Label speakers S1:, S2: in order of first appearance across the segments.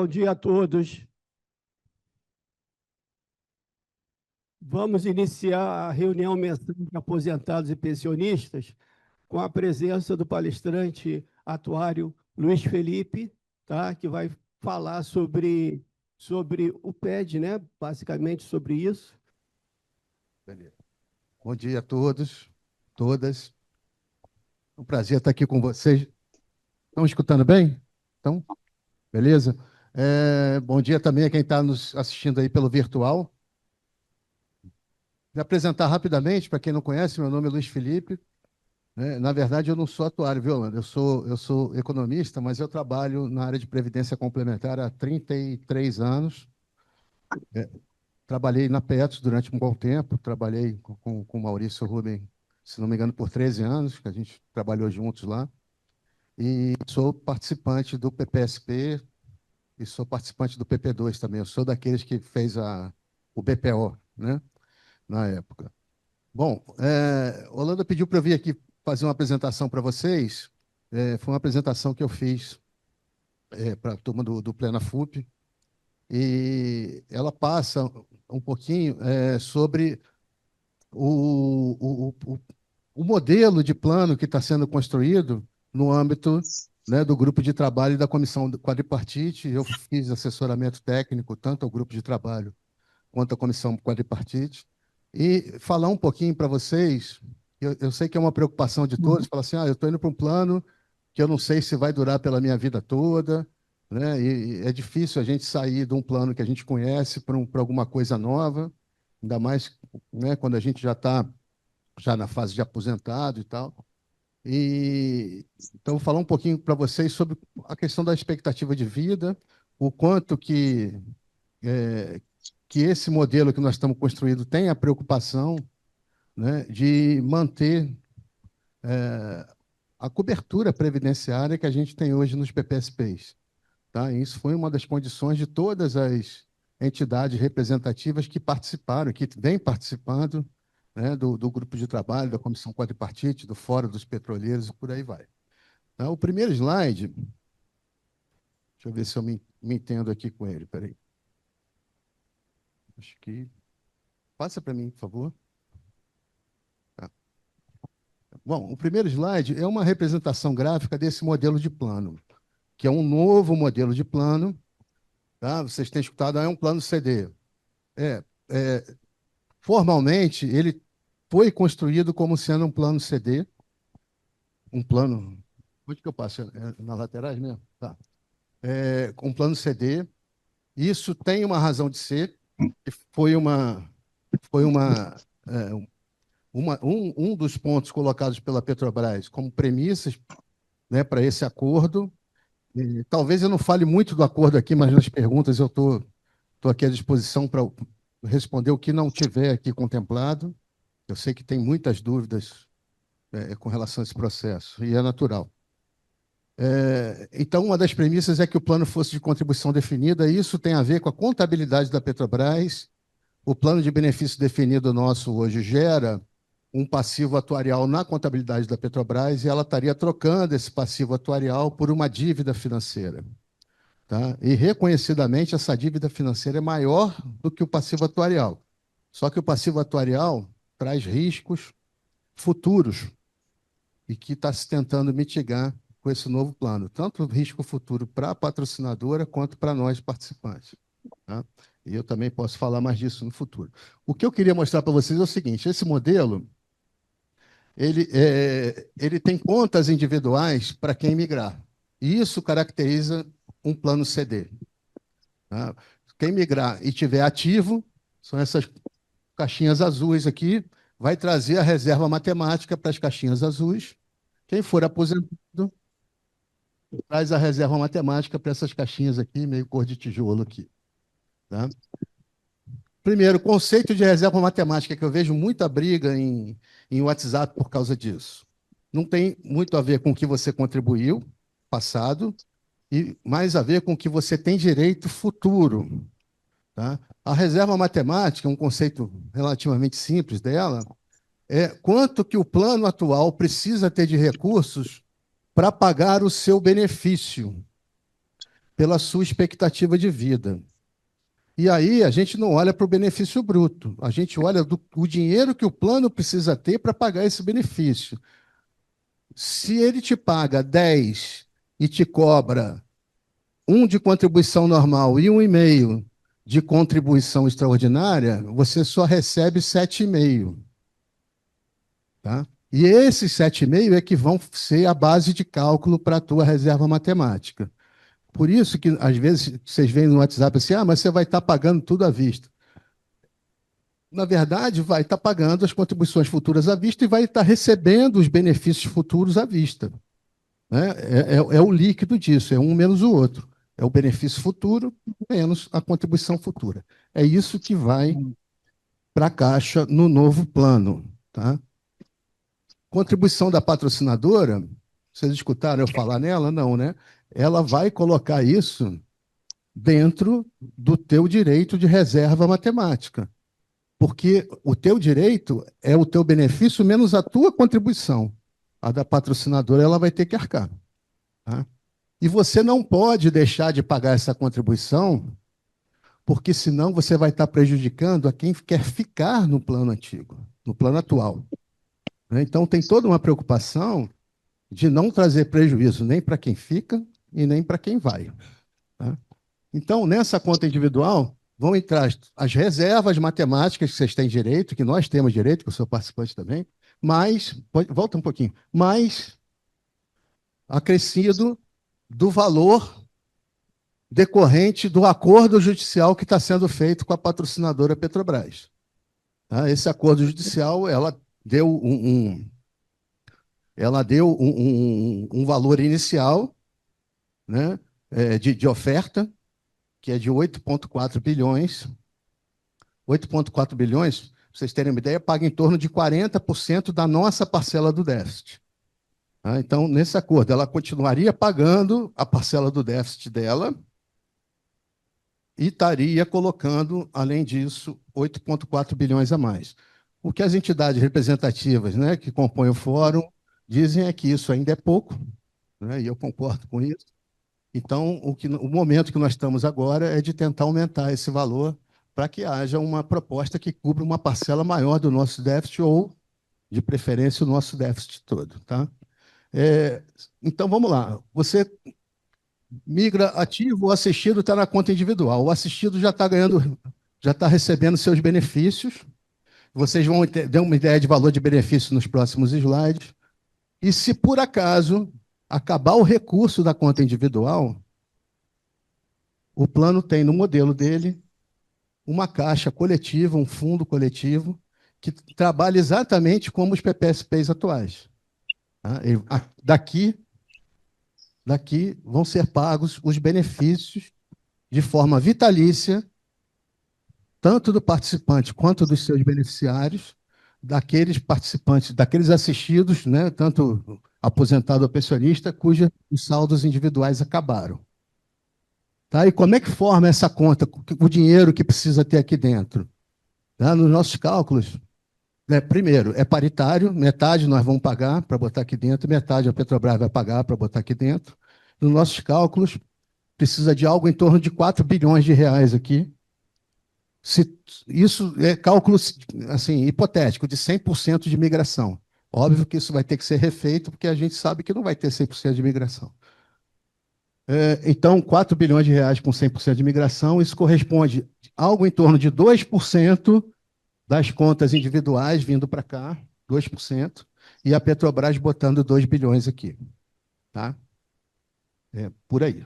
S1: Bom dia a todos. Vamos iniciar a reunião mensal de aposentados e pensionistas com a presença do palestrante atuário Luiz Felipe, tá? Que vai falar sobre o PED, né? Basicamente sobre isso.
S2: Beleza. Bom dia a todos, todas. É um prazer estar aqui com vocês. Estão escutando bem? Então, beleza? Bom dia também a quem está nos assistindo aí pelo virtual. Me apresentar rapidamente, para quem não conhece, meu nome é Luiz Felipe. Né? Na verdade, eu não sou atuário, viu, Holanda? Eu sou economista, mas eu trabalho na área de previdência complementar há 33 anos. É, Trabalhei na Petros durante um bom tempo, trabalhei com o Maurício Rubem, se não me engano, por 13 anos, que a gente trabalhou juntos lá. E sou participante do PPSP e sou participante do PP2 também. Eu sou daqueles que fez o BPO, né, na época. Bom, Holanda pediu para eu vir aqui fazer uma apresentação para vocês. Foi uma apresentação que eu fiz para a turma do Plena FUP, e ela passa um pouquinho sobre o modelo de plano que está sendo construído no âmbito, né, do grupo de trabalho e da comissão quadripartite. Eu fiz assessoramento técnico tanto ao grupo de trabalho quanto à comissão quadripartite, e falar um pouquinho para vocês. Eu sei que é uma preocupação de todos, falar assim, eu estou indo para um plano que eu não sei se vai durar pela minha vida toda, né? E é difícil a gente sair de um plano que a gente conhece para alguma coisa nova, ainda mais, né, quando a gente já na fase de aposentado e tal. E então, vou falar um pouquinho para vocês sobre a questão da expectativa de vida, o quanto que esse modelo que nós estamos construindo tem a preocupação, né, de manter a cobertura previdenciária que a gente tem hoje nos PPSPs. Tá? E isso foi uma das condições de todas as entidades representativas que participaram, que vêm participando, né, do grupo de trabalho, da comissão quadripartite, do Fórum dos Petroleiros e por aí vai. Tá? O primeiro slide, deixa eu ver se eu me entendo aqui com ele, peraí. Acho que... Passa para mim, por favor. Tá. Bom, o primeiro slide é uma representação gráfica desse modelo de plano, que é um novo modelo de plano. Tá? Vocês têm escutado, é um plano CD. É, é, Formalmente, ele foi construído como sendo um plano CD, um plano... Onde que eu passo? Nas laterais mesmo? Tá. Um plano CD. Isso tem uma razão de ser, que foi um dos pontos colocados pela Petrobras como premissas, né, para esse acordo. E talvez eu não fale muito do acordo aqui, mas nas perguntas eu estou aqui à disposição para responder o que não tiver aqui contemplado. Eu sei que tem muitas dúvidas com relação a esse processo, e é natural. Então, uma das premissas é que o plano fosse de contribuição definida, e isso tem a ver com a contabilidade da Petrobras. O plano de benefício definido nosso hoje gera um passivo atuarial na contabilidade da Petrobras, e ela estaria trocando esse passivo atuarial por uma dívida financeira. Tá? E, reconhecidamente, essa dívida financeira é maior do que o passivo atuarial. Só que o passivo atuarial traz riscos futuros e que está se tentando mitigar com esse novo plano, tanto o risco futuro para a patrocinadora quanto para nós participantes. Tá? E eu também posso falar mais disso no futuro. O que eu queria mostrar para vocês é o seguinte: esse modelo ele tem contas individuais para quem migrar. E isso caracteriza um plano CD. Tá? Quem migrar e tiver ativo, são essas caixinhas azuis aqui, vai trazer a reserva matemática para as caixinhas azuis. Quem for aposentado, traz a reserva matemática para essas caixinhas aqui, meio cor de tijolo aqui. Tá? Primeiro, conceito de reserva matemática, que eu vejo muita briga em WhatsApp por causa disso. Não tem muito a ver com o que você contribuiu, passado, e mais a ver com o que você tem direito futuro. Tá? A reserva matemática, um conceito relativamente simples dela, é quanto que o plano atual precisa ter de recursos para pagar o seu benefício. pela sua expectativa de vida. E aí a gente não olha para o benefício bruto, a gente olha o dinheiro que o plano precisa ter para pagar esse benefício. Se ele te paga 10 e te cobra 1 de contribuição normal e 1,5 de contribuição extraordinária, você só recebe 7,5. Tá? E esses 7,5 é que vão ser a base de cálculo para a tua reserva matemática. Por isso que, às vezes, vocês veem no WhatsApp assim, mas você vai estar pagando tudo à vista. Na verdade, vai estar pagando as contribuições futuras à vista e vai estar recebendo os benefícios futuros à vista. Né? É o líquido disso, é um menos o outro. É o benefício futuro menos a contribuição futura. É isso que vai para a Caixa no novo plano. Tá? Contribuição da patrocinadora, vocês escutaram eu falar nela? Não, né? Ela vai colocar isso dentro do teu direito de reserva matemática. Porque o teu direito é o teu benefício menos a tua contribuição. A da patrocinadora ela vai ter que arcar. Tá? E você não pode deixar de pagar essa contribuição, porque senão você vai estar prejudicando a quem quer ficar no plano antigo, no plano atual. Então tem toda uma preocupação de não trazer prejuízo nem para quem fica e nem para quem vai. Tá? Então, nessa conta individual, vão entrar as reservas matemáticas que vocês têm direito, que nós temos direito, que eu sou participante também, mas, volta um pouquinho, mais acrescido do valor decorrente do acordo judicial que está sendo feito com a patrocinadora Petrobras. Tá? Esse acordo judicial, ela deu um valor inicial, né, de oferta, que é de 8,4 bilhões. 8,4 bilhões, para vocês terem uma ideia, paga em torno de 40% da nossa parcela do déficit. Tá? Então, nesse acordo, ela continuaria pagando a parcela do déficit dela e estaria colocando, além disso, 8,4 bilhões a mais. O que as entidades representativas, né, que compõem o fórum dizem é que isso ainda é pouco, né, e eu concordo com isso. Então, o momento que nós estamos agora é de tentar aumentar esse valor para que haja uma proposta que cubra uma parcela maior do nosso déficit ou, de preferência, o nosso déficit todo. Tá? Então, vamos lá. Você migra ativo, o assistido está na conta individual. O assistido já está ganhando, já está recebendo seus benefícios. Vocês vão ter uma ideia de valor de benefício nos próximos slides. E se, por acaso, acabar o recurso da conta individual, o plano tem no modelo dele uma caixa coletiva, um fundo coletivo, que trabalha exatamente como os PPSPs atuais. Tá? Daqui vão ser pagos os benefícios de forma vitalícia, tanto do participante quanto dos seus beneficiários, daqueles participantes, daqueles assistidos, né, tanto aposentado ou pensionista, cujos saldos individuais acabaram. Tá? E como é que forma essa conta, o dinheiro que precisa ter aqui dentro? Tá? Nos nossos cálculos, primeiro, é paritário, metade nós vamos pagar para botar aqui dentro, metade a Petrobras vai pagar para botar aqui dentro. Nos nossos cálculos, precisa de algo em torno de 4 bilhões de reais aqui. Isso é cálculo assim, hipotético, de 100% de migração. Óbvio que isso vai ter que ser refeito, porque a gente sabe que não vai ter 100% de migração. Então, 4 bilhões de reais com 100% de migração, isso corresponde a algo em torno de 2% das contas individuais vindo para cá, 2%, e a Petrobras botando 2 bilhões aqui. Tá? Por aí.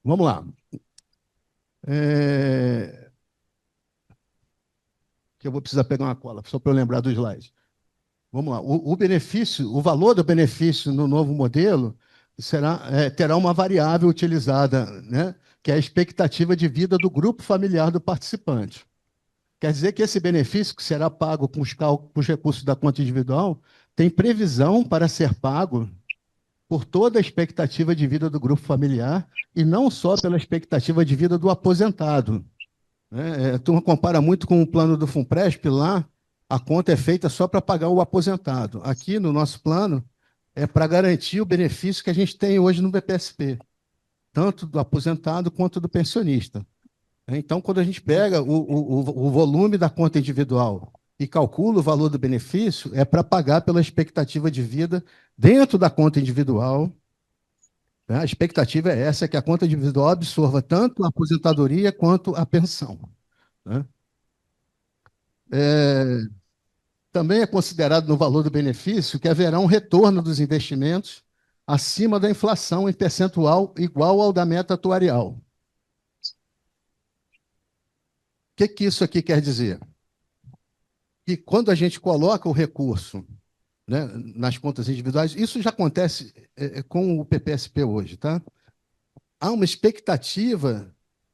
S2: Vamos lá. Que eu vou precisar pegar uma cola, só para eu lembrar do slide. Vamos lá. O benefício, o valor do benefício no novo modelo terá uma variável utilizada, né, que é a expectativa de vida do grupo familiar do participante. Quer dizer que esse benefício, que será pago com os recursos da conta individual, tem previsão para ser pago por toda a expectativa de vida do grupo familiar e não só pela expectativa de vida do aposentado. A turma compara muito com o plano do FUNPRESP, lá a conta é feita só para pagar o aposentado. Aqui, no nosso plano, é para garantir o benefício que a gente tem hoje no BPSP, tanto do aposentado quanto do pensionista. Então, quando a gente pega o volume da conta individual e calcula o valor do benefício, é para pagar pela expectativa de vida dentro da conta individual. Né? A expectativa é essa, que a conta individual absorva tanto a aposentadoria quanto a pensão. Né? Também é considerado no valor do benefício que haverá um retorno dos investimentos acima da inflação em percentual igual ao da meta atuarial. O que isso aqui quer dizer? Que quando a gente coloca o recurso, né, nas contas individuais, isso já acontece com o PPSP hoje, tá? Há uma expectativa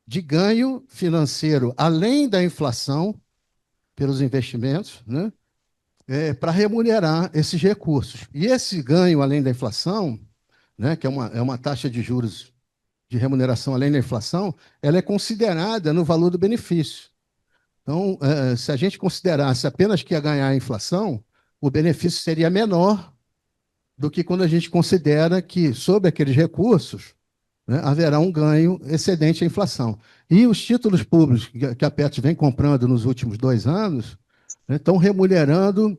S2: de ganho financeiro além da inflação pelos investimentos, né, para remunerar esses recursos. E esse ganho além da inflação, né, que é uma taxa de juros de remuneração além da inflação, ela é considerada no valor do benefício. Então, se a gente considerasse apenas que ia ganhar a inflação, o benefício seria menor do que quando a gente considera que, sobre aqueles recursos, né, haverá um ganho excedente à inflação. E os títulos públicos que a Petros vem comprando nos últimos 2 anos, né, estão remunerando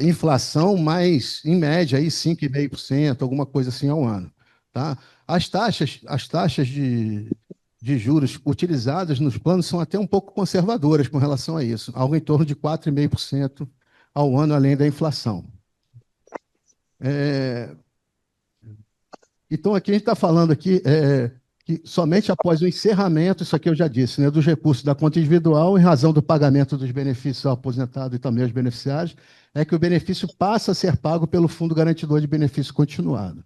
S2: inflação mais, em média, aí 5,5%, alguma coisa assim ao ano. Tá? As taxas de juros utilizadas nos planos são até um pouco conservadoras com relação a isso, algo em torno de 4,5% ao ano, além da inflação. Então, aqui a gente está falando aqui que somente após o encerramento, isso aqui eu já disse, né, dos recursos da conta individual, em razão do pagamento dos benefícios ao aposentado e também aos beneficiários, é que o benefício passa a ser pago pelo Fundo Garantidor de Benefício Continuado.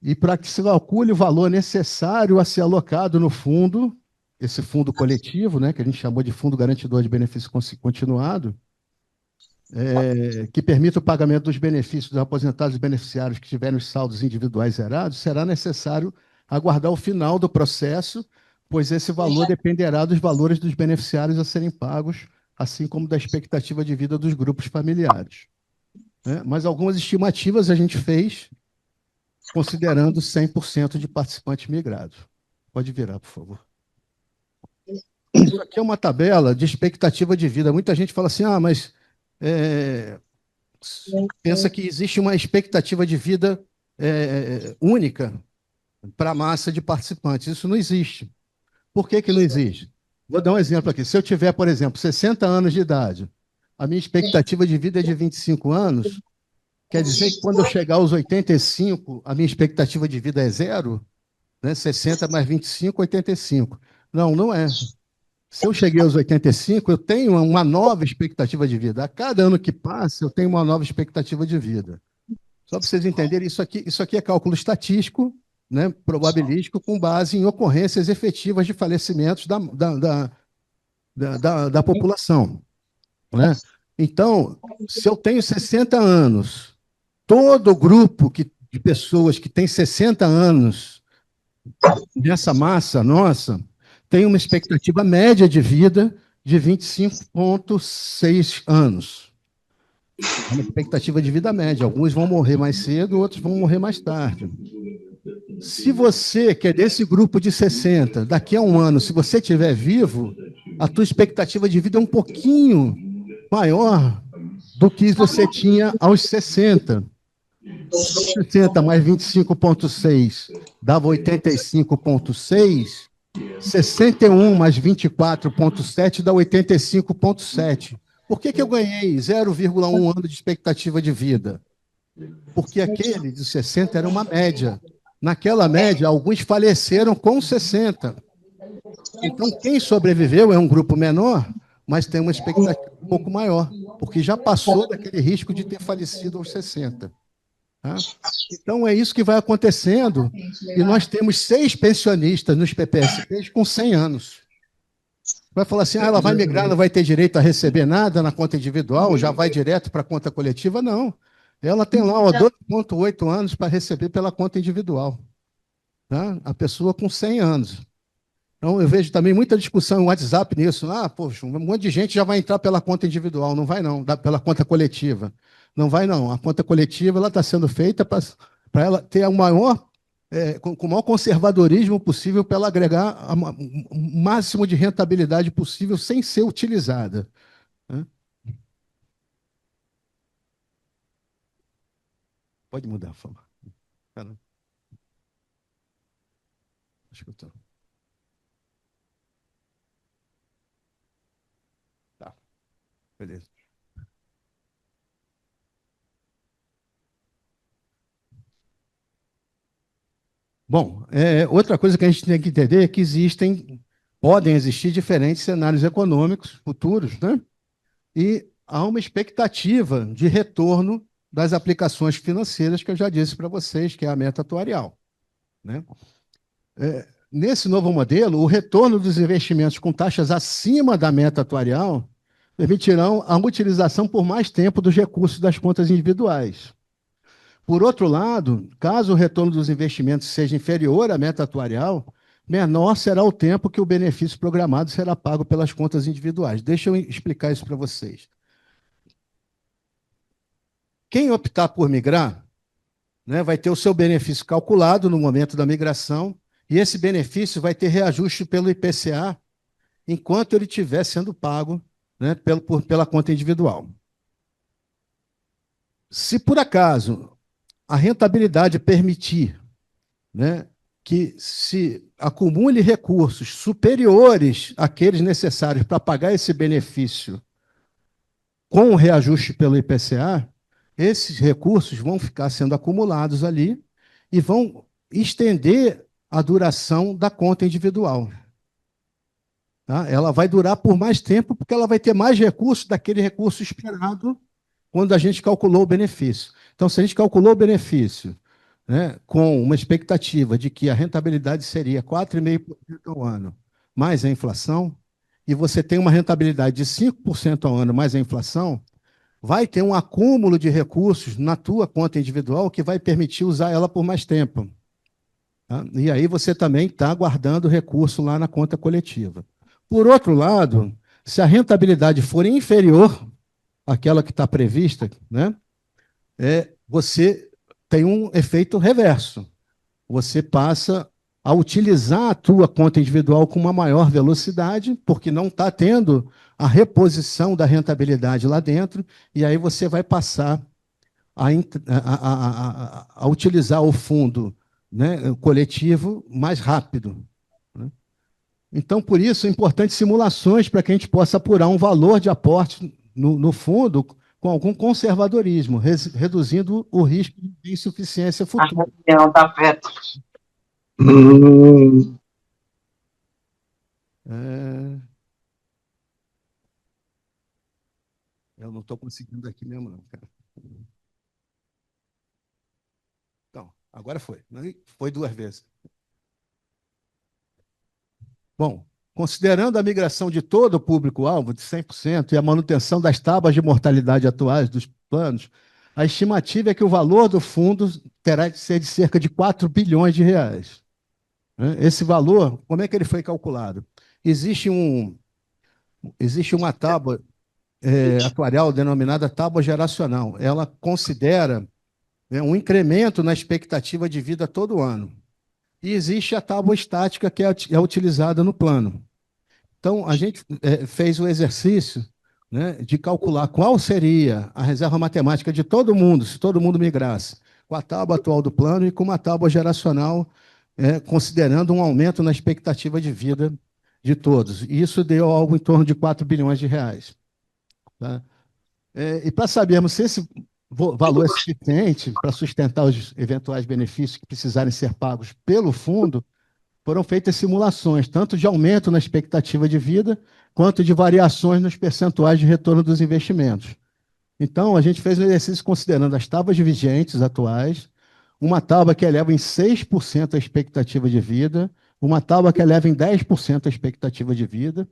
S2: E para que se calcule o valor necessário a ser alocado no fundo, esse fundo coletivo, né, que a gente chamou de Fundo Garantidor de Benefício Continuado, que permita o pagamento dos benefícios dos aposentados e beneficiários que tiverem os saldos individuais zerados, será necessário aguardar o final do processo, pois esse valor dependerá dos valores dos beneficiários a serem pagos, assim como da expectativa de vida dos grupos familiares. Né? Mas algumas estimativas a gente fez considerando 100% de participantes migrados. Pode virar, por favor. Isso aqui é uma tabela de expectativa de vida. Muita gente fala assim, mas pensa que existe uma expectativa de vida única para a massa de participantes. Isso não existe. Por que não existe? Vou dar um exemplo aqui. Se eu tiver, por exemplo, 60 anos de idade, a minha expectativa de vida é de 25 anos, quer dizer que quando eu chegar aos 85, a minha expectativa de vida é zero? Né? 60 mais 25, 85. Não, não é. Se eu cheguei aos 85, eu tenho uma nova expectativa de vida. A cada ano que passa, eu tenho uma nova expectativa de vida. Só para vocês entenderem, isso aqui é cálculo estatístico, né, probabilístico, com base em ocorrências efetivas de falecimentos da população. Né? Então, se eu tenho 60 anos, todo grupo de pessoas que tem 60 anos nessa massa nossa tem uma expectativa média de vida de 25,6 anos. É uma expectativa de vida média. Alguns vão morrer mais cedo, outros vão morrer mais tarde. Se você, que é desse grupo de 60, daqui a um ano, se você estiver vivo, a tua expectativa de vida é um pouquinho maior do que você tinha aos 60. 60 mais 25,6 dava 85,6. 61 mais 24,7 dá 85,7. Por que eu ganhei 0,1 ano de expectativa de vida? Porque aquele de 60 era uma média. Naquela média, alguns faleceram com 60. Então, quem sobreviveu é um grupo menor, mas tem uma expectativa um pouco maior, porque já passou daquele risco de ter falecido aos 60. Tá? Então, é isso que vai acontecendo, e nós temos 6 pensionistas nos PPSPs com 100 anos. Vai falar assim, ela vai migrar, não vai ter direito a receber nada na conta individual, já vai direto para a conta coletiva? Não. Ela tem lá 2,8 anos para receber pela conta individual. Tá? A pessoa com 100 anos. Então, eu vejo também muita discussão no WhatsApp nisso. Ah, poxa, um monte de gente já vai entrar pela conta individual. Não vai, não, pela conta coletiva. Não vai, não. A conta coletiva ela está sendo feita para ela ter o maior, com o maior conservadorismo possível, para ela agregar o máximo de rentabilidade possível sem ser utilizada, né? Pode mudar, por favor. Pera. Acho que eu tô. Tá, beleza. Bom, outra coisa que a gente tem que entender é que podem existir diferentes cenários econômicos futuros, né? E há uma expectativa de retorno das aplicações financeiras que eu já disse para vocês, que é a meta atuarial, né? Nesse novo modelo, o retorno dos investimentos com taxas acima da meta atuarial permitirão a utilização por mais tempo dos recursos das contas individuais. Por outro lado, caso o retorno dos investimentos seja inferior à meta atuarial, menor será o tempo que o benefício programado será pago pelas contas individuais. Deixa eu explicar isso para vocês. Quem optar por migrar, né, vai ter o seu benefício calculado no momento da migração, e esse benefício vai ter reajuste pelo IPCA enquanto ele estiver sendo pago, né, pela conta individual. Se por acaso a rentabilidade permitir, né, que se acumule recursos superiores àqueles necessários para pagar esse benefício com o reajuste pelo IPCA, esses recursos vão ficar sendo acumulados ali e vão estender a duração da conta individual. Tá? Ela vai durar por mais tempo porque ela vai ter mais recursos daquele recurso esperado quando a gente calculou o benefício. Então, se a gente calculou o benefício, né, com uma expectativa de que a rentabilidade seria 4,5% ao ano, mais a inflação, e você tem uma rentabilidade de 5% ao ano mais a inflação, vai ter um acúmulo de recursos na tua conta individual que vai permitir usar ela por mais tempo. Tá? E aí você também está guardando recurso lá na conta coletiva. Por outro lado, se a rentabilidade for inferior àquela que está prevista, né, você tem um efeito reverso. Você passa a utilizar a tua conta individual com uma maior velocidade, porque não está tendo a reposição da rentabilidade lá dentro, e aí você vai passar a utilizar o fundo, né, coletivo mais rápido, né? Então, por isso, é importante simulações para que a gente possa apurar um valor de aporte no fundo com algum conservadorismo, reduzindo o risco de insuficiência
S3: A
S2: futura.
S3: reunião está perto. Hum.
S2: Eu não estou conseguindo aqui mesmo, não, cara. Então, agora foi. Foi 2 vezes. Bom, considerando a migração de todo o público-alvo, de 100%, e a manutenção das tábuas de mortalidade atuais dos planos, a estimativa é que o valor do fundo terá de ser de cerca de 4 bilhões de reais. Esse valor, como é que ele foi calculado? Existe uma tábua atuarial denominada tábua geracional. Ela considera, né, um incremento na expectativa de vida todo ano. E existe a tábua estática que é utilizada no plano. Então, a gente fez o exercício, né, de calcular qual seria a reserva matemática de todo mundo, se todo mundo migrasse, com a tábua atual do plano e com uma tábua geracional, considerando um aumento na expectativa de vida de todos. E isso deu algo em torno de 4 bilhões de reais. Tá? E para sabermos se esse valor é suficiente para sustentar os eventuais benefícios que precisarem ser pagos pelo fundo, foram feitas simulações, tanto de aumento na expectativa de vida, quanto de variações nos percentuais de retorno dos investimentos. Então, a gente fez um exercício considerando as tábuas vigentes atuais, uma tábua que eleva em 6% a expectativa de vida, uma tábua que eleva em 10% a expectativa de vida,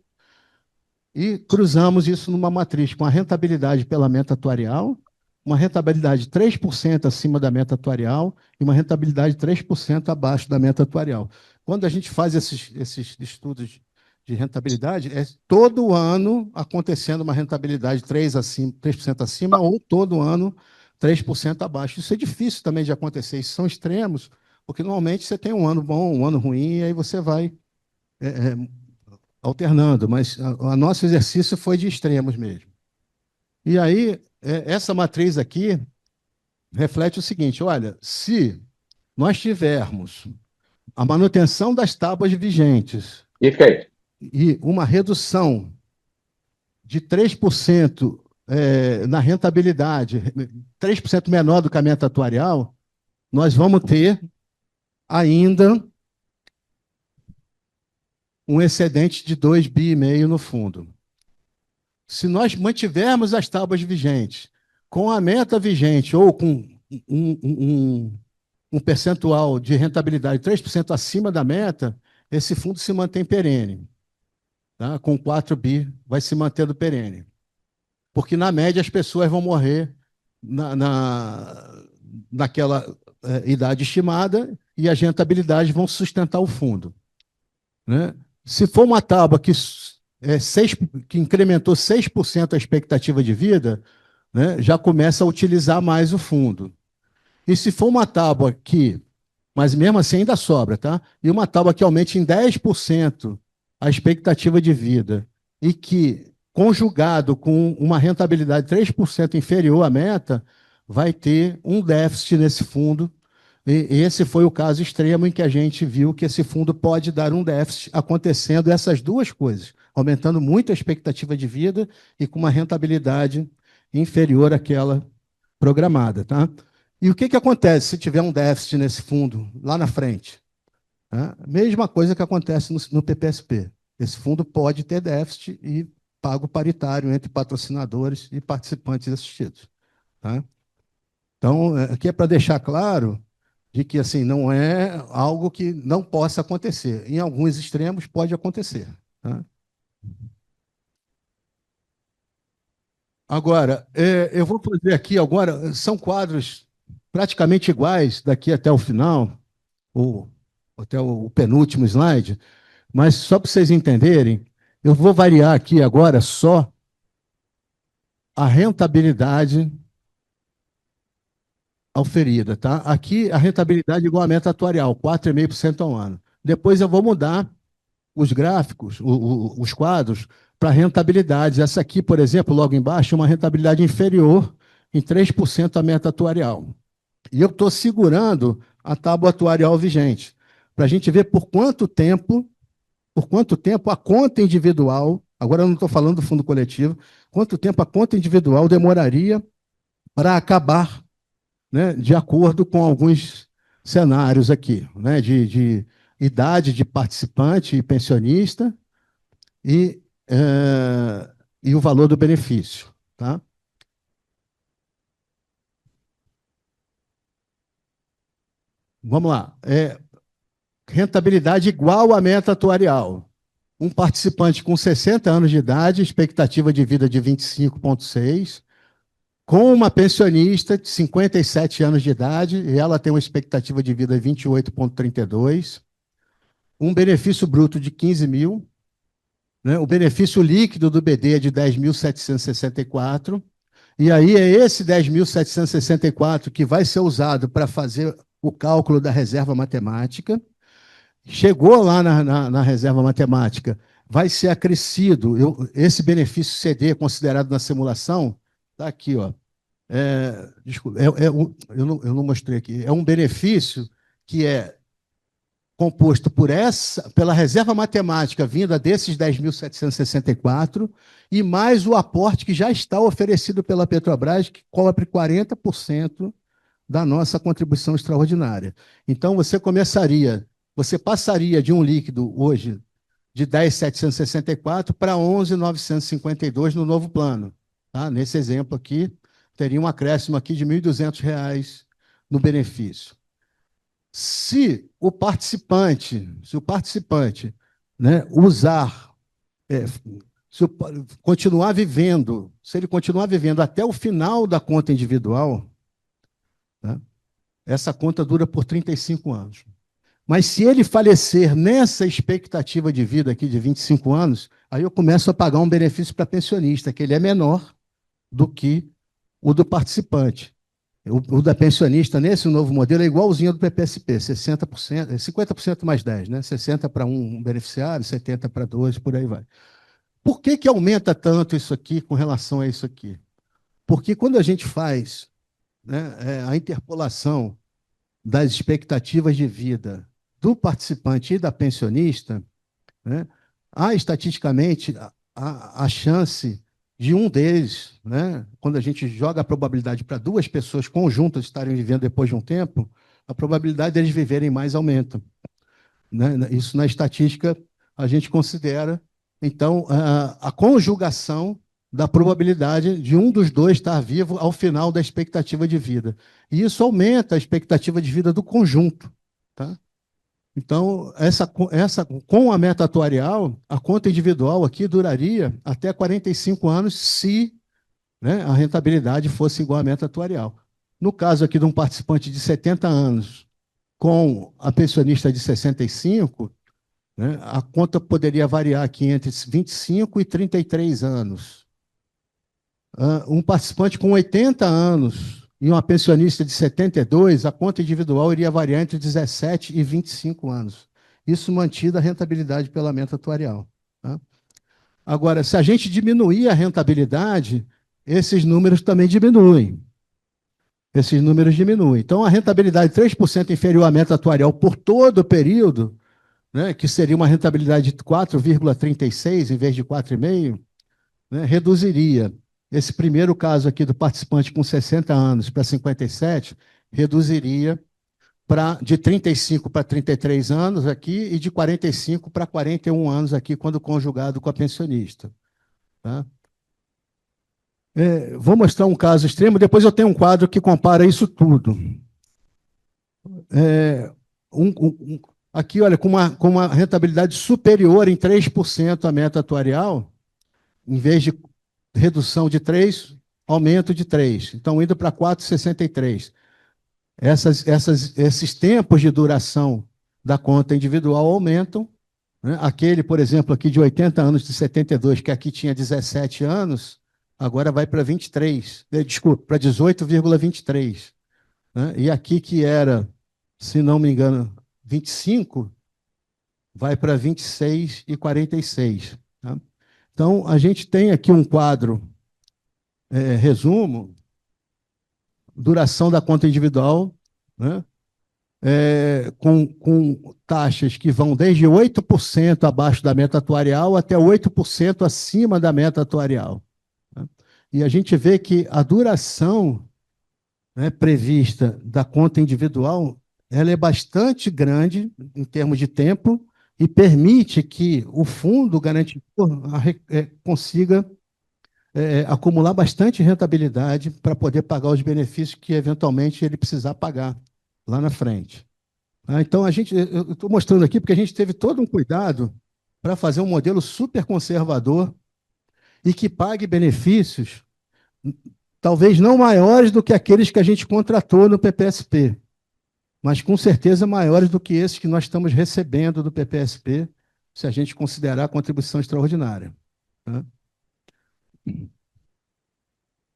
S2: e cruzamos isso numa matriz com a rentabilidade pela meta atuarial, uma rentabilidade 3% acima da meta atuarial e uma rentabilidade 3% abaixo da meta atuarial. quando a gente faz esses estudos de rentabilidade, é todo ano acontecendo uma rentabilidade 3% acima ou todo ano 3% abaixo. Isso é difícil também de acontecer, isso são extremos, porque normalmente você tem um ano bom, um ano ruim, e aí você vai alternando, mas o nosso exercício foi de extremos mesmo. E aí, essa matriz aqui reflete o seguinte: olha, se nós tivermos a manutenção das tábuas vigentes
S3: Perfeito.
S2: e uma redução de 3% na rentabilidade, 3% menor do que a meta atuarial, nós vamos ter ainda um excedente de 2,5 bi no fundo. Se nós mantivermos as tábuas vigentes com a meta vigente ou com um percentual de rentabilidade 3% acima da meta, esse fundo se mantém perene. Tá? Com 4 bi, vai se mantendo perene. Porque, na média, as pessoas vão morrer naquela idade estimada e as rentabilidades vão sustentar o fundo. Né? Se for uma tábua que incrementou 6% a expectativa de vida, né, já começa a utilizar mais o fundo. E se for uma tábua que, mas mesmo assim ainda sobra, tá? E uma tábua que aumente em 10% a expectativa de vida e que, conjugado com uma rentabilidade 3% inferior à meta, vai ter um déficit nesse fundo. E esse foi o caso extremo em que a gente viu que esse fundo pode dar um déficit, acontecendo essas duas coisas, aumentando muito a expectativa de vida e com uma rentabilidade inferior àquela programada. Tá? E o que acontece se tiver um déficit nesse fundo lá na frente? Tá? Mesma coisa que acontece no PPSP. Esse fundo pode ter déficit e pago paritário entre patrocinadores e participantes assistidos. Tá? Então, aqui é para deixar claro de que assim não é algo que não possa acontecer. Em alguns extremos pode acontecer. Tá? Agora, eu vou fazer aqui agora, são quadros praticamente iguais daqui até o final, ou até o penúltimo slide, mas só para vocês entenderem, eu vou variar aqui agora só a rentabilidade auferida. Tá? Aqui a rentabilidade é igual à meta atuarial, 4,5% ao ano. Depois eu vou mudar os gráficos, os quadros, para rentabilidades. Essa aqui, por exemplo, logo embaixo, é uma rentabilidade inferior em 3% à meta atuarial. E eu estou segurando a tábua atuarial vigente, para a gente ver por quanto tempo a conta individual, agora eu não estou falando do fundo coletivo, quanto tempo a conta individual demoraria para acabar, né, de acordo com alguns cenários aqui, né, de idade de participante e pensionista e, e o valor do benefício. Tá? Vamos lá. Rentabilidade igual à meta atuarial. Um participante com 60 anos de idade, expectativa de vida de 25,6, com uma pensionista de 57 anos de idade, e ela tem uma expectativa de vida de 28,32, um benefício bruto de 15 mil, né? O benefício líquido do BD é de 10.764, e aí é esse 10.764 que vai ser usado para fazer o cálculo da reserva matemática. Chegou lá na reserva matemática, vai ser acrescido, esse benefício CD considerado na simulação, está aqui, ó. Desculpa, eu não mostrei aqui. É um benefício que é composto pela reserva matemática vinda desses 10.764 e mais o aporte que já está oferecido pela Petrobras, que cobre 40% da nossa contribuição extraordinária. Então, você passaria de um líquido hoje de 10.764 para 11.952 no novo plano. Tá? Nesse exemplo aqui, teria um acréscimo aqui de R$ 1.200 no benefício. Se o participante, né, se ele continuar vivendo até o final da conta individual, né, essa conta dura por 35 anos. Mas se ele falecer nessa expectativa de vida aqui de 25 anos, aí eu começo a pagar um benefício para pensionista, que ele é menor do que o do participante. O da pensionista, nesse novo modelo, é igualzinho ao do PPSP, 60%, 50% mais 10, né? 60 para um beneficiário, 70 para dois, por aí vai. Por que que aumenta tanto isso aqui com relação a isso aqui? Porque quando a gente faz, né, a interpolação das expectativas de vida do participante e da pensionista, né, há estatisticamente a chance de um deles, né, quando a gente joga a probabilidade para duas pessoas conjuntas estarem vivendo depois de um tempo, a probabilidade deles viverem mais aumenta. Né? Isso na estatística a gente considera, então, a conjugação da probabilidade de um dos dois estar vivo ao final da expectativa de vida. E isso aumenta a expectativa de vida do conjunto. Tá? Então, com a meta atuarial, a conta individual aqui duraria até 45 anos se, né, a rentabilidade fosse igual à meta atuarial. No caso aqui de um participante de 70 anos com a pensionista de 65, né, a conta poderia variar aqui entre 25 e 33 anos. Um participante com 80 anos e uma pensionista de 72, a conta individual iria variar entre 17 e 25 anos. Isso mantida a rentabilidade pela meta atuarial. Tá? Agora, se a gente diminuir a rentabilidade, esses números também diminuem. Esses números diminuem. Então, a rentabilidade 3% inferior à meta atuarial por todo o período, né, que seria uma rentabilidade de 4,36 em vez de 4,5, né, reduziria. Esse primeiro caso aqui do participante com 60 anos para 57, reduziria de 35 para 33 anos aqui e de 45 para 41 anos aqui, quando conjugado com a pensionista. Tá? Vou mostrar um caso extremo, depois eu tenho um quadro que compara isso tudo. Aqui, olha, com uma rentabilidade superior em 3% à meta atuarial, em vez de redução de 3, aumento de 3. Então, indo para 4,63. Esses tempos de duração da conta individual aumentam. Né? Aquele, por exemplo, aqui de 80 anos, de 72, que aqui tinha 17 anos, agora vai para 23, desculpa, para 18,23. Né? E aqui que era, se não me engano, 25, vai para 26,46. Tá? Então, a gente tem aqui um quadro, resumo, duração da conta individual, né? Com taxas que vão desde 8% abaixo da meta atuarial até 8% acima da meta atuarial. Tá? E a gente vê que a duração, né, prevista da conta individual, ela é bastante grande em termos de tempo e permite que o fundo garantidor consiga acumular bastante rentabilidade para poder pagar os benefícios que, eventualmente, ele precisar pagar lá na frente. Então, eu estou mostrando aqui porque a gente teve todo um cuidado para fazer um modelo super conservador e que pague benefícios talvez não maiores do que aqueles que a gente contratou no PPSP, mas com certeza maiores do que esses que nós estamos recebendo do PPSP, se a gente considerar a contribuição extraordinária. Tá?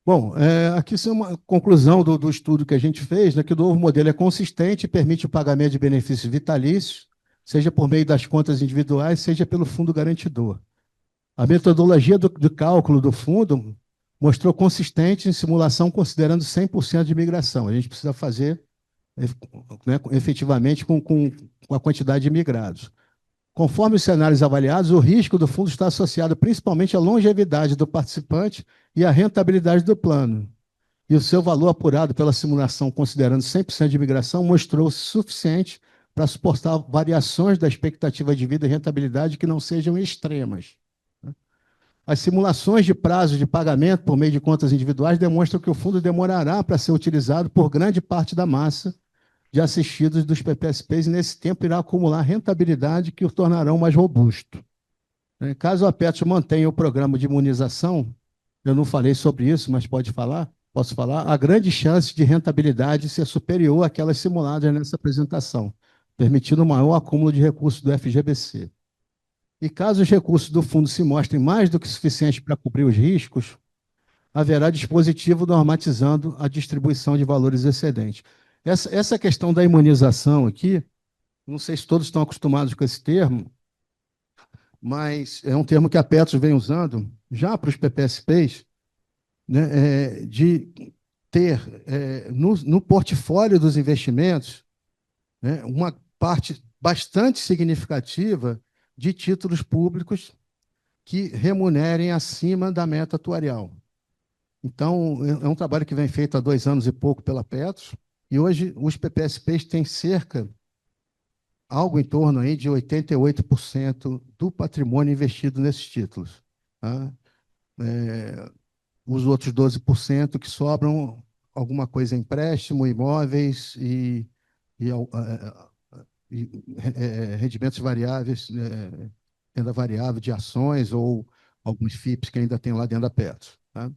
S2: Bom, aqui é uma conclusão do estudo que a gente fez, né, que o novo modelo é consistente e permite o pagamento de benefícios vitalícios, seja por meio das contas individuais, seja pelo fundo garantidor. A metodologia do cálculo do fundo mostrou consistente em simulação considerando 100% de migração. A gente precisa fazer, né, efetivamente com a quantidade de migrados. Conforme os cenários avaliados, o risco do fundo está associado principalmente à longevidade do participante e à rentabilidade do plano. E o seu valor apurado pela simulação, considerando 100% de migração, mostrou-se suficiente para suportar variações da expectativa de vida e rentabilidade que não sejam extremas. As simulações de prazo de pagamento por meio de contas individuais demonstram que o fundo demorará para ser utilizado por grande parte da massa de assistidos dos PPSPs e, nesse tempo, irá acumular rentabilidade que o tornarão mais robusto. Caso a Petro mantenha o programa de imunização, eu não falei sobre isso, mas posso falar, há grande chance de rentabilidade ser superior àquelas simuladas nessa apresentação. permitindo maior acúmulo de recursos do FGBC. E caso os recursos do fundo se mostrem mais do que suficientes para cobrir os riscos, haverá dispositivo normatizando a distribuição de valores excedentes. Essa questão da imunização aqui, não sei se todos estão acostumados com esse termo, mas é um termo que a Petros vem usando já para os PPSPs, né, de ter no portfólio dos investimentos, né, uma parte bastante significativa de títulos públicos que remunerem acima da meta atuarial. Então, é um trabalho que vem feito há 2 anos e pouco pela Petros, e hoje os PPSPs têm algo em torno aí de 88% do patrimônio investido nesses títulos. Tá? Os outros 12% que sobram, alguma coisa em empréstimo, imóveis e rendimentos variáveis, renda variável de ações ou alguns FIPs que ainda tem lá dentro da Petros. Tá?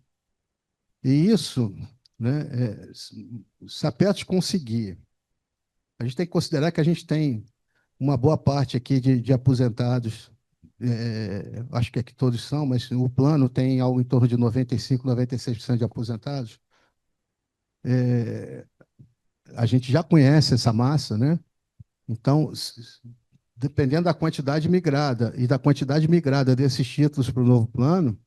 S2: E isso, né, se a Petros conseguir, a gente tem que considerar que a gente tem uma boa parte aqui de aposentados, acho que aqui todos são, mas o plano tem algo em torno de 95%, 96% de aposentados. A gente já conhece essa massa, né? Então, dependendo da quantidade migrada e da quantidade migrada desses títulos para o novo plano,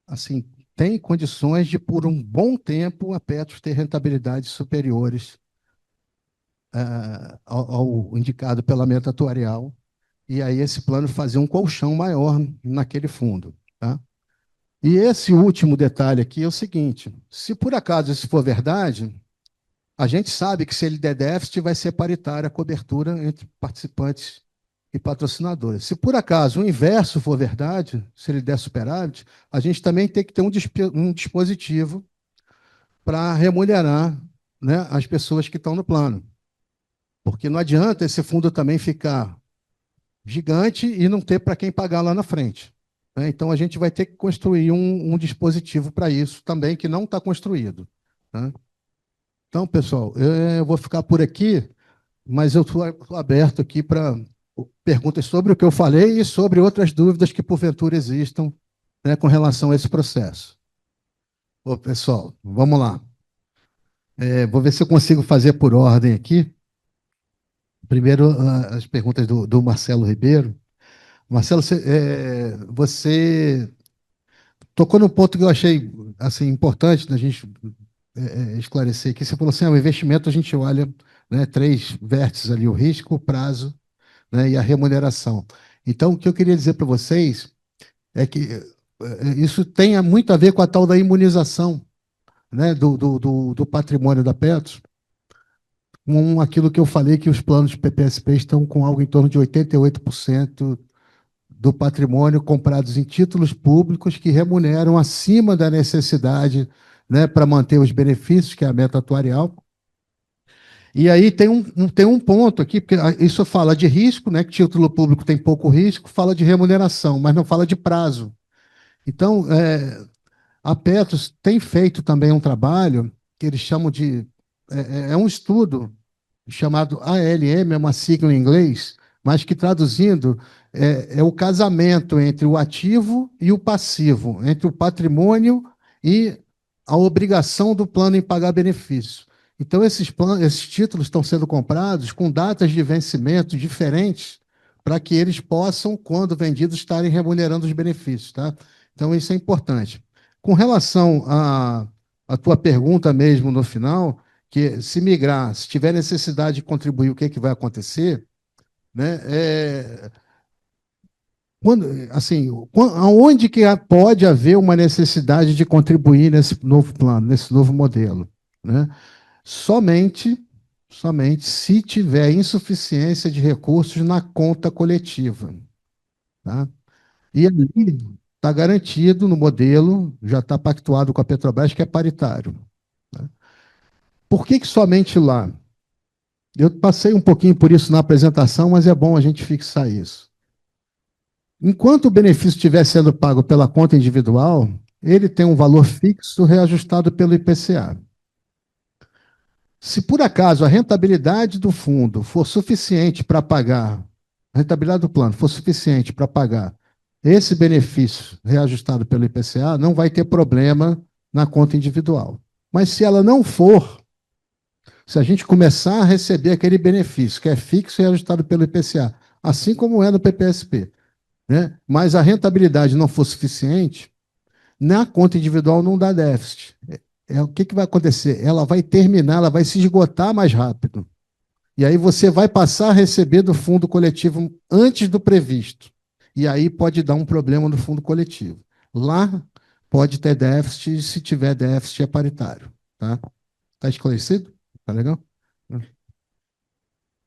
S2: assim, tem condições de, por um bom tempo, a Petros ter rentabilidades superiores ao indicado pela meta atuarial, e aí esse plano fazer um colchão maior naquele fundo. Tá? E esse último detalhe aqui é o seguinte: se por acaso isso for verdade, a gente sabe que se ele der déficit, vai ser paritária a cobertura entre participantes e patrocinadores. Se por acaso o inverso for verdade, se ele der superávit, a gente também tem que ter um dispositivo para remunerar, né, as pessoas que estão no plano. Porque não adianta esse fundo também ficar gigante e não ter para quem pagar lá na frente. Né? Então, a gente vai ter que construir um dispositivo para isso também, que não está construído. Tá? Então, pessoal, eu vou ficar por aqui, mas eu estou aberto aqui para perguntas sobre o que eu falei e sobre outras dúvidas que, porventura, existam, né, com relação a esse processo. Ô, pessoal, vamos lá. Vou ver se eu consigo fazer por ordem aqui. Primeiro, as perguntas do Marcelo Ribeiro. Marcelo, você tocou num ponto que eu achei assim, importante da gente esclarecer aqui. Você falou assim, o investimento a gente olha, né, 3 vértices ali, o risco, o prazo, né, e a remuneração. Então, o que eu queria dizer para vocês é que isso tem muito a ver com a tal da imunização, né, do patrimônio da Petros, com aquilo que eu falei, que os planos de PPSP estão com algo em torno de 88% do patrimônio comprados em títulos públicos que remuneram acima da necessidade, né, para manter os benefícios, que é a meta atuarial. E aí tem um ponto aqui, porque isso fala de risco, né, que título público tem pouco risco, fala de remuneração, mas não fala de prazo. Então, a Petros tem feito também um trabalho que eles chamam de... É um estudo chamado ALM, é uma sigla em inglês, mas que traduzindo é o casamento entre o ativo e o passivo, entre o patrimônio e a obrigação do plano em pagar benefício. Então, esses títulos estão sendo comprados com datas de vencimento diferentes para que eles possam, quando vendidos, estarem remunerando os benefícios. Tá? Então, isso é importante. Com relação à tua pergunta mesmo no final, que se migrar, se tiver necessidade de contribuir, o que, que vai acontecer? Né? Assim, aonde que pode haver uma necessidade de contribuir nesse novo plano, nesse novo modelo? Né? Somente se tiver insuficiência de recursos na conta coletiva. Tá? E ali está garantido no modelo, já está pactuado com a Petrobras, que é paritário. Tá? Por que somente lá? Eu passei um pouquinho por isso na apresentação, mas é bom a gente fixar isso. Enquanto o benefício estiver sendo pago pela conta individual, ele tem um valor fixo reajustado pelo IPCA. Se por acaso a rentabilidade do fundo for suficiente para pagar, a rentabilidade do plano for suficiente para pagar esse benefício reajustado pelo IPCA, não vai ter problema na conta individual. Mas se ela não for, se a gente começar a receber aquele benefício que é fixo e reajustado pelo IPCA, assim como é no PPSP, né? Mas a rentabilidade não for suficiente, na conta individual não dá déficit. O que vai acontecer? Ela vai terminar, ela vai se esgotar mais rápido. E aí você vai passar a receber do fundo coletivo antes do previsto. E aí pode dar um problema no fundo coletivo. Lá pode ter déficit, se tiver déficit é paritário. Tá? Tá esclarecido? Tá legal?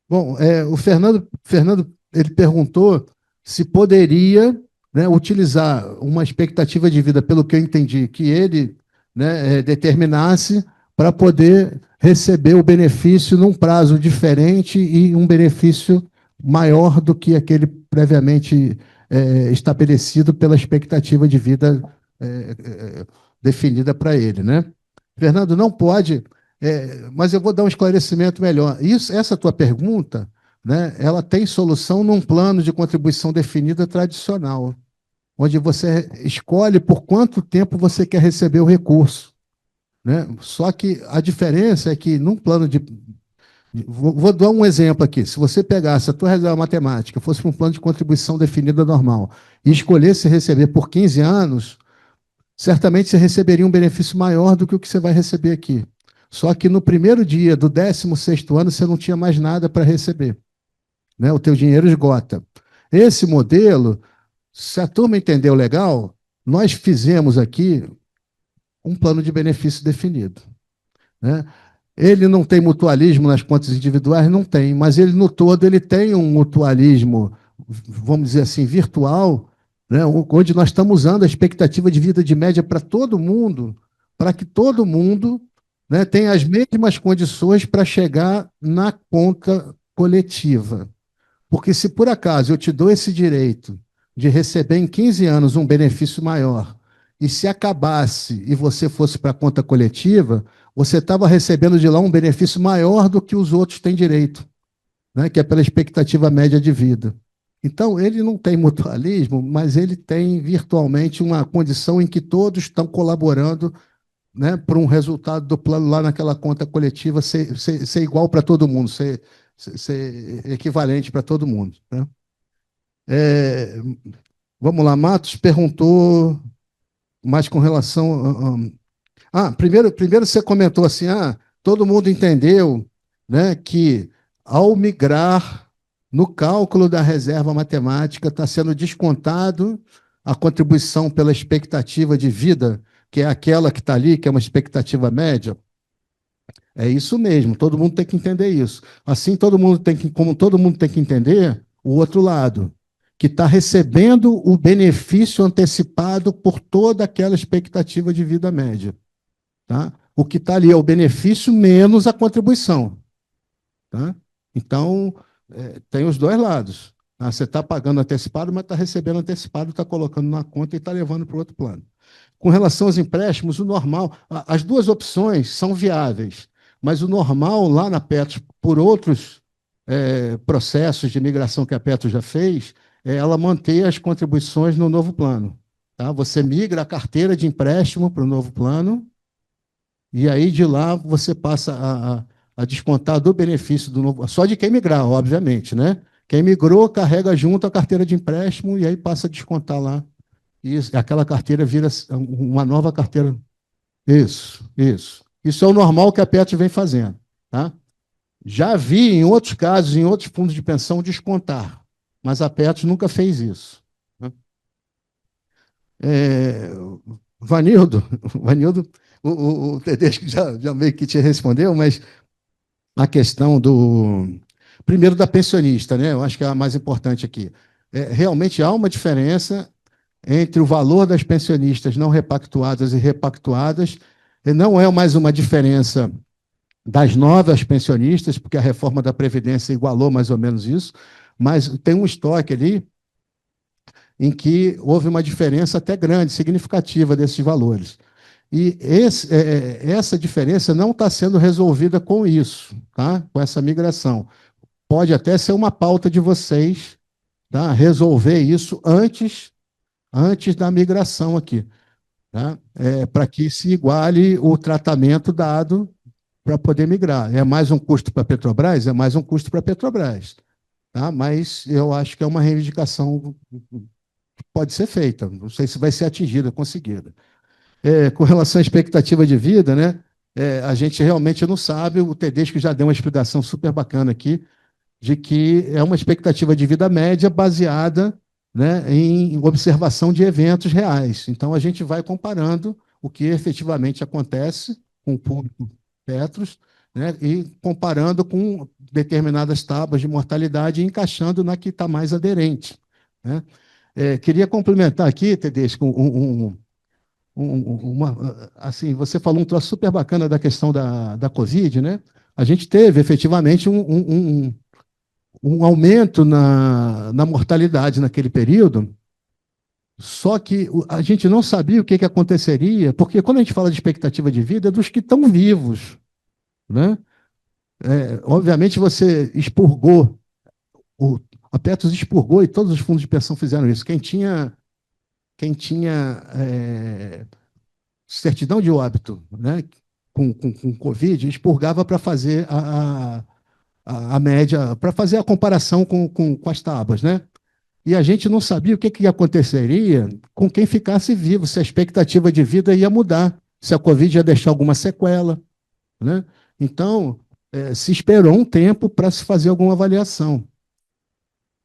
S2: Bom, o Fernando ele perguntou se poderia, né, utilizar uma expectativa de vida, pelo que eu entendi, que ele, né, determinasse para poder receber o benefício num prazo diferente e um benefício maior do que aquele previamente estabelecido pela expectativa de vida definida para ele, né? Fernando, não pode, mas eu vou dar um esclarecimento melhor. Essa tua pergunta, né, ela tem solução num plano de contribuição definida tradicional, onde você escolhe por quanto tempo você quer receber o recurso, né? Só que a diferença é que num plano de... Vou dar um exemplo aqui. Se você pegasse a tua reserva matemática, fosse para um plano de contribuição definida normal, e escolhesse receber por 15 anos, certamente você receberia um benefício maior do que o que você vai receber aqui. Só que no primeiro dia do 16º ano, você não tinha mais nada para receber, né? O teu dinheiro esgota. Esse modelo, se a turma entendeu legal, nós fizemos aqui um plano de benefício definido, né? Ele não tem mutualismo nas contas individuais? Não tem, mas ele no todo ele tem um mutualismo, vamos dizer assim, virtual, né, onde nós estamos usando a expectativa de vida de média para todo mundo, para que todo mundo, né, tenha as mesmas condições para chegar na conta coletiva. Porque se por acaso eu te dou esse direito de receber em 15 anos um benefício maior, e se acabasse e você fosse para a conta coletiva, você estava recebendo de lá um benefício maior do que os outros têm direito, né, que é pela expectativa média de vida. Então, ele não tem mutualismo, mas ele tem virtualmente uma condição em que todos estão colaborando, né, para um resultado do plano lá naquela conta coletiva ser igual para todo mundo, ser equivalente para todo mundo, né? Vamos lá, Matos perguntou, mas com relação primeiro você comentou assim, todo mundo entendeu, né, que ao migrar no cálculo da reserva matemática está sendo descontado a contribuição pela expectativa de vida, que é aquela que está ali, que é uma expectativa média. É isso mesmo, todo mundo tem que entender isso. Assim, como todo mundo tem que entender o outro lado, que está recebendo o benefício antecipado por toda aquela expectativa de vida média. Tá? O que está ali é o benefício menos a contribuição. Tá? Então, tem os dois lados. Tá? Você está pagando antecipado, mas está recebendo antecipado, está colocando na conta e está levando para o outro plano. Com relação aos empréstimos, o normal, as duas opções são viáveis, mas o normal lá na Petros, por outros processos de migração que a Petros já fez, é ela manter as contribuições no novo plano. Tá? Você migra a carteira de empréstimo para o novo plano, e aí de lá você passa a descontar do benefício do novo, só de quem migrar, obviamente, né? Quem migrou carrega junto a carteira de empréstimo e aí passa a descontar lá. E aquela carteira vira uma nova carteira. Isso, isso. Isso é o normal que a Petros vem fazendo. Tá? Já vi em outros casos, em outros fundos de pensão, descontar, mas a Petros nunca fez isso. Né? Vanildo, o Tedesco já meio que te respondeu, mas a questão primeiro da pensionista, né? Eu acho que é a mais importante aqui. Realmente há uma diferença entre o valor das pensionistas não repactuadas e repactuadas, e não é mais uma diferença das novas pensionistas, porque a reforma da Previdência igualou mais ou menos isso, mas tem um estoque ali em que houve uma diferença até grande, significativa desses valores. E essa diferença não está sendo resolvida com isso, tá? Com essa migração. Pode até ser uma pauta de vocês, tá? Resolver isso antes da migração aqui, tá? Para que se iguale o tratamento dado para poder migrar. É mais um custo para a Petrobras? É mais um custo para a Petrobras, tá? Mas eu acho que é uma reivindicação que pode ser feita. Não sei se vai ser atingida, conseguida. Com relação à expectativa de vida, né? A gente realmente não sabe. O Tedesco já deu uma explicação super bacana aqui, de que é uma expectativa de vida média baseada, né, em observação de eventos reais. Então, a gente vai comparando o que efetivamente acontece com o público Petros, né, e comparando com determinadas tábuas de mortalidade e encaixando na que está mais aderente. Né? Queria complementar aqui, Tedesco, assim, você falou um troço super bacana da questão da Covid, né? A gente teve efetivamente um aumento na mortalidade naquele período, só que a gente não sabia o que aconteceria, porque quando a gente fala de expectativa de vida, é dos que estão vivos. Né? Obviamente, você expurgou, a Petros expurgou e todos os fundos de pensão fizeram isso. Quem tinha certidão de óbito, né, com Covid, expurgava para fazer a média, para fazer a comparação com as tábuas, né? E a gente não sabia o que aconteceria com quem ficasse vivo, se a expectativa de vida ia mudar, se a Covid ia deixar alguma sequela. Né? Então, se esperou um tempo para se fazer alguma avaliação.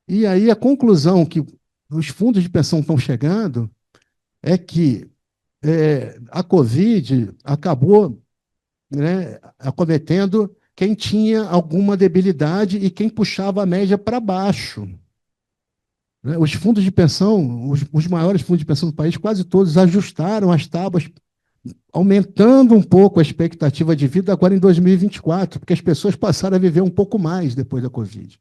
S2: E aí a conclusão que os fundos de pensão estão chegando é que a Covid acabou, né, acometendo quem tinha alguma debilidade e quem puxava a média para baixo. Né? Os fundos de pensão, os maiores fundos de pensão do país, quase todos ajustaram as tábuas, aumentando um pouco a expectativa de vida agora em 2024, porque as pessoas passaram a viver um pouco mais depois da Covid.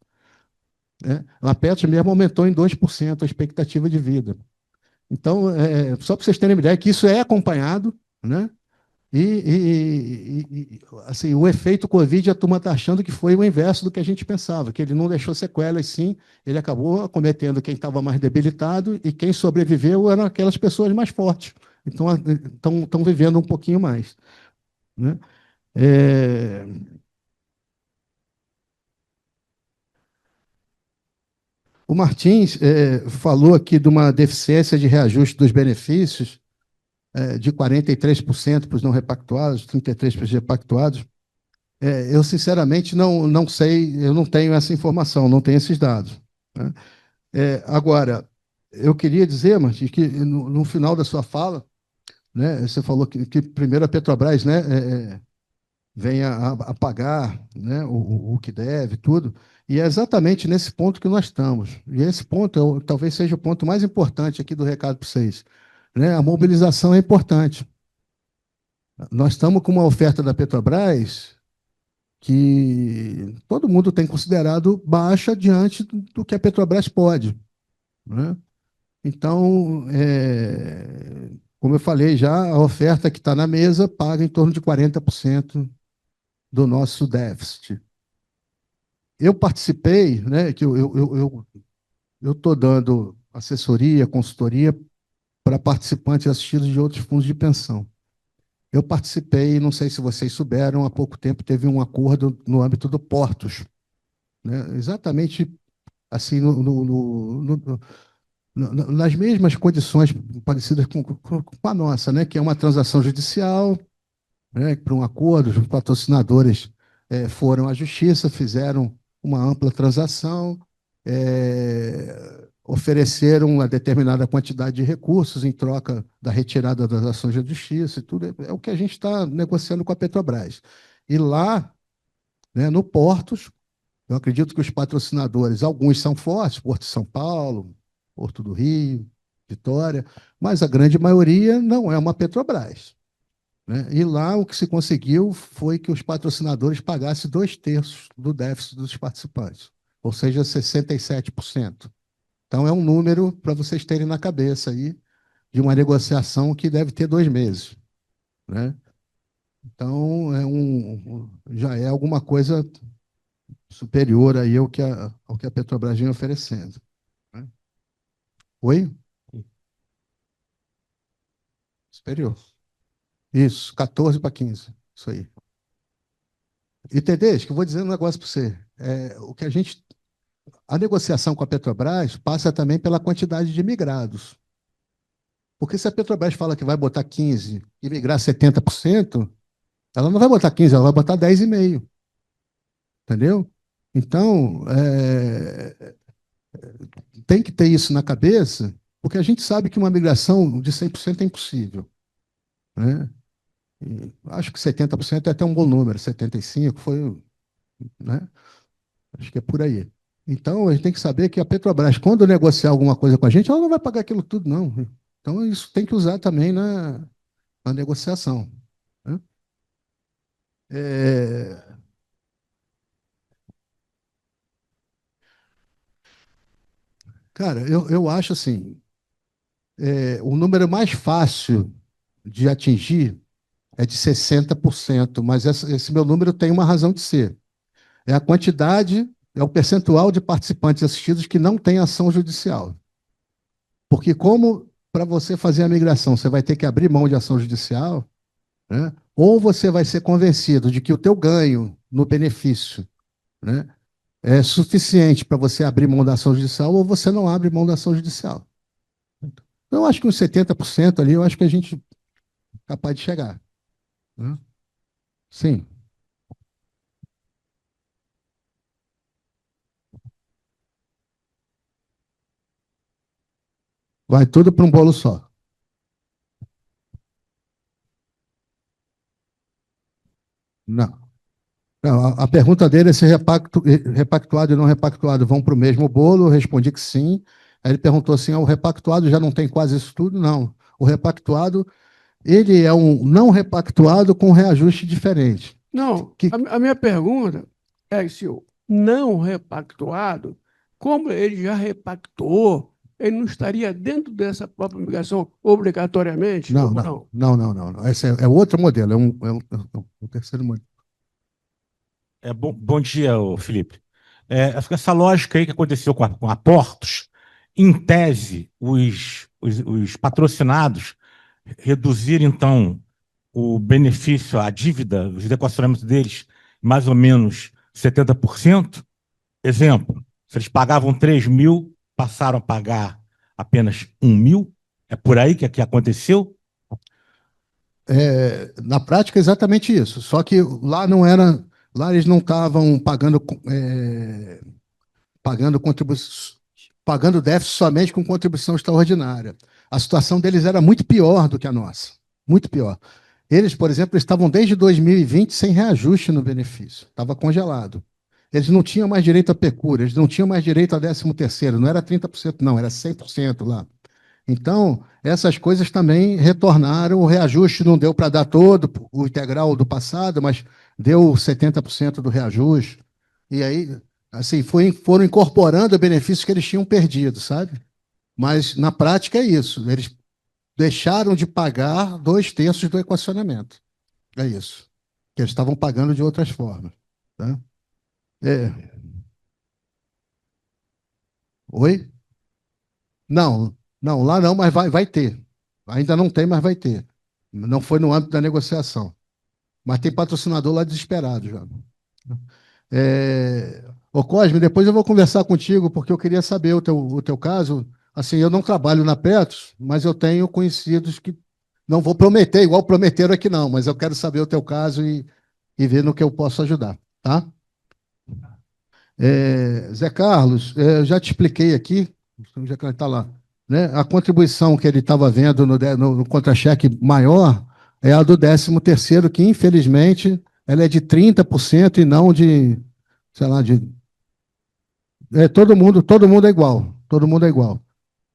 S2: Né? A Petros mesmo aumentou em 2% a expectativa de vida. Então, só para vocês terem uma ideia, que isso é acompanhado, né? Assim, o efeito Covid, a turma está achando que foi o inverso do que a gente pensava, que ele não deixou sequelas, sim, ele acabou acometendo quem estava mais debilitado e quem sobreviveu eram aquelas pessoas mais fortes. Então, estão vivendo um pouquinho mais. Né? É... O Martins falou aqui de uma deficiência de reajuste dos benefícios de 43% para os não repactuados, 33% para os repactuados. Eu, sinceramente, não sei, eu não tenho essa informação, não tenho esses dados. Né? Agora, eu queria dizer, Martins, que no final da sua fala, né, você falou que primeiro a Petrobras, né, venha a pagar, né, o que deve, tudo, e é exatamente nesse ponto que nós estamos. E esse ponto talvez seja o ponto mais importante aqui do recado para vocês. Né? A mobilização é importante. Nós estamos com uma oferta da Petrobras que todo mundo tem considerado baixa diante do que a Petrobras pode. Né? Então, como eu falei já, a oferta que está na mesa paga em torno de 40% do nosso déficit. Eu participei, né, que eu estou dando assessoria, consultoria para participantes assistidos de outros fundos de pensão. Eu participei, não sei se vocês souberam, há pouco tempo teve um acordo no âmbito do Portos, né, exatamente assim, nas mesmas condições parecidas com a nossa, né, que é uma transação judicial, né, para um acordo, os patrocinadores foram à justiça, fizeram uma ampla transação, ofereceram uma determinada quantidade de recursos em troca da retirada das ações da justiça e tudo. É o que a gente está negociando com a Petrobras. E lá, né, no Portos, eu acredito que os patrocinadores, alguns são fortes, Porto de São Paulo, Porto do Rio, Vitória, mas a grande maioria não é uma Petrobras. Né? E lá o que se conseguiu foi que os patrocinadores pagassem 2/3 do déficit dos participantes, ou seja, 67%. Então é um número para vocês terem na cabeça aí de uma negociação que deve ter 2 meses. né? Então, já é alguma coisa superior aí ao que a Petrobras vem oferecendo, né? Oi? Superior. Isso, 14 para 15. Isso aí. E Tedesco, que eu vou dizer um negócio para você. A negociação com a Petrobras passa também pela quantidade de migrados. Porque se a Petrobras fala que vai botar 15 e migrar 70%, ela não vai botar 15, ela vai botar 10,5. Entendeu? Então, tem que ter isso na cabeça, porque a gente sabe que uma migração de 100% é impossível, né? E acho que 70% é até um bom número, 75% foi, né? Acho que é por aí. Então, a gente tem que saber que a Petrobras, quando negociar alguma coisa com a gente, ela não vai pagar aquilo tudo, não. Então, isso tem que usar também na negociação, né? É, cara, eu acho assim, o número mais fácil de atingir é de 60%, mas esse meu número tem uma razão de ser. É a quantidade, é o percentual de participantes assistidos que não tem ação judicial. Porque como para você fazer a migração, você vai ter que abrir mão de ação judicial, né? Ou você vai ser convencido de que o teu ganho no benefício, né, é suficiente para você abrir mão da ação judicial, ou você não abre mão da ação judicial. Então, eu acho que uns 70% ali, eu acho que a gente é capaz de chegar, né? Sim. Vai tudo para um bolo só. Não. Não, a pergunta dele é se repactuado e não repactuado vão para o mesmo bolo. Eu respondi que sim. Aí ele perguntou assim: o repactuado já não tem quase isso tudo? Não. O repactuado, ele é um não repactuado com reajuste diferente.
S3: Não,
S2: Que,
S3: a minha pergunta é se o não repactuado, como ele já repactuou, ele não estaria dentro dessa própria migração obrigatoriamente
S2: não,
S3: ou
S2: não,
S3: não?
S2: não, não, não, não. Esse é outro modelo, é um terceiro modelo.
S4: Bom dia, Felipe. Essa lógica aí que aconteceu com a Portos, em tese, os patrocinados reduzir, então, o benefício, a dívida, os equacionamentos deles, mais ou menos 70%. Exemplo, se eles pagavam 3 mil, passaram a pagar apenas 1 mil. É por aí que aconteceu?
S2: Na prática, é exatamente isso. Só que lá não era, lá eles não estavam pagando déficit somente com contribuição extraordinária. A situação deles era muito pior do que a nossa, muito pior. Eles, por exemplo, estavam desde 2020 sem reajuste no benefício, estava congelado. Eles não tinham mais direito a pecúria, eles não tinham mais direito a 13º, não era 30%, não, era 100% lá. Então, essas coisas também retornaram, o reajuste não deu para dar todo o integral do passado, mas deu 70% do reajuste. E aí, assim, foram incorporando benefícios que eles tinham perdido, sabe? Mas, na prática, é isso. Eles deixaram de pagar 2/3 do equacionamento. É isso. Que eles estavam pagando de outras formas. Tá? É. Oi? Não, não, lá não, mas vai ter. Ainda não tem, mas vai ter. Não foi no âmbito da negociação. Mas tem patrocinador lá desesperado já. Ô Cosme, depois eu vou conversar contigo, porque eu queria saber o teu caso. Assim, eu não trabalho na Petros, mas eu tenho conhecidos que não vou prometer, igual prometeram aqui não, mas eu quero saber o teu caso e ver no que eu posso ajudar, tá? Zé Carlos, eu já te expliquei aqui, já que ele está lá, né? A contribuição que ele estava vendo no contra-cheque maior é a do 13º, que infelizmente ela é de 30% e não de, sei lá, todo mundo é igual, todo mundo é igual.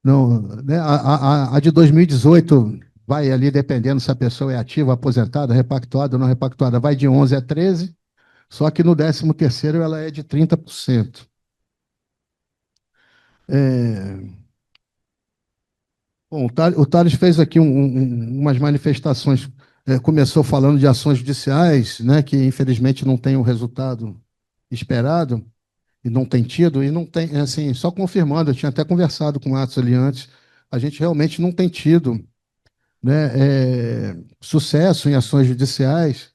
S2: Não, né? A de 2018 vai ali, dependendo se a pessoa é ativa, aposentada, repactuada ou não repactuada, vai de 11 a 13, só que no 13º ela é de 30%. É, bom, o Thales fez aqui umas manifestações começou falando de ações judiciais, né, que infelizmente não tem o resultado esperado, e não tem tido, e não tem, assim, só confirmando, eu tinha até conversado com o Atos ali antes, a gente realmente não tem tido, né, sucesso em ações judiciais,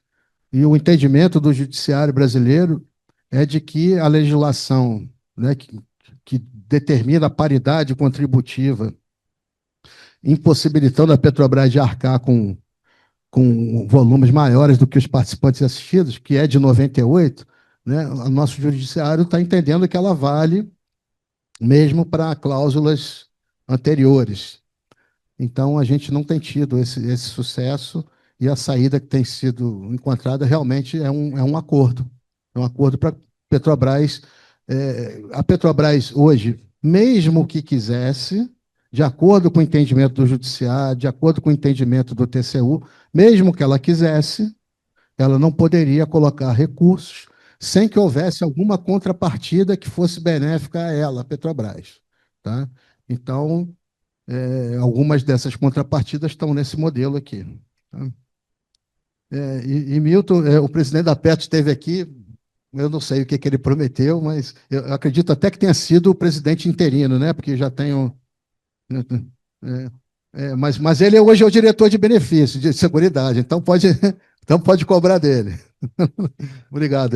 S2: e o entendimento do judiciário brasileiro é de que a legislação, né, que determina a paridade contributiva, impossibilitando a Petrobras de arcar com volumes maiores do que os participantes assistidos, que é de 98, né, o nosso judiciário está entendendo que ela vale mesmo para cláusulas anteriores. Então, a gente não tem tido esse sucesso, e a saída que tem sido encontrada realmente é um acordo. É um acordo para a Petrobras. A Petrobras, hoje, mesmo que quisesse, de acordo com o entendimento do Judiciário, de acordo com o entendimento do TCU, mesmo que ela quisesse, ela não poderia colocar recursos sem que houvesse alguma contrapartida que fosse benéfica a ela, a Petrobras. Tá? Então, algumas dessas contrapartidas estão nesse modelo aqui. Tá? E Milton, o presidente da Petro esteve aqui, eu não sei o que ele prometeu, mas eu acredito até que tenha sido o presidente interino, né? Porque já tenho. Mas ele hoje é o diretor de benefícios, de seguridade, então pode cobrar dele. Obrigado.